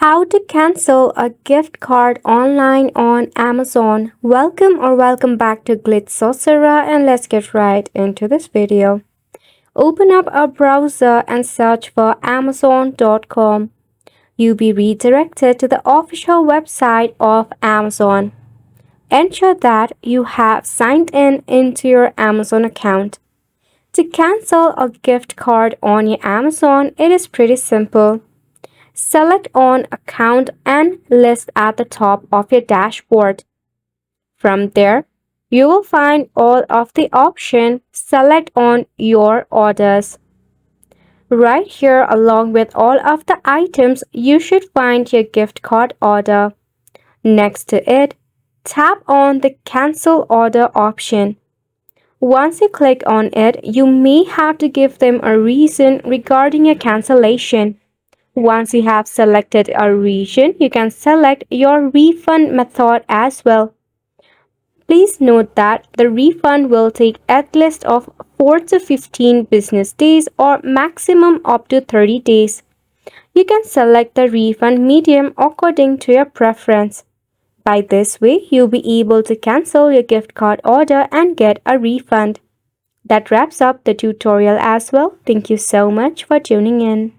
How to cancel a gift card online on Amazon. Welcome back to Glitz Sorcerer, and let's get right into this video. Open up a browser and search for Amazon.com. You'll be redirected to the official website of Amazon. Ensure that you have signed in into your Amazon account. To cancel a gift card on your Amazon, it is pretty simple. Select on Account and List at the top of your dashboard. From there, you will find all of the options. Select on Your Orders. Right here, along with all of the items, you should find your gift card order. Next to it, tap on the Cancel Order option. Once you click on it, you may have to give them a reason regarding your cancellation. Once you have selected a region, you can select your refund method as well. Please note that the refund will take at least of 4 to 15 business days or maximum up to 30 days. You can select the refund medium according to your preference. By this way, you'll be able to cancel your gift card order and get a refund. That wraps up the tutorial as well. Thank you so much for tuning in.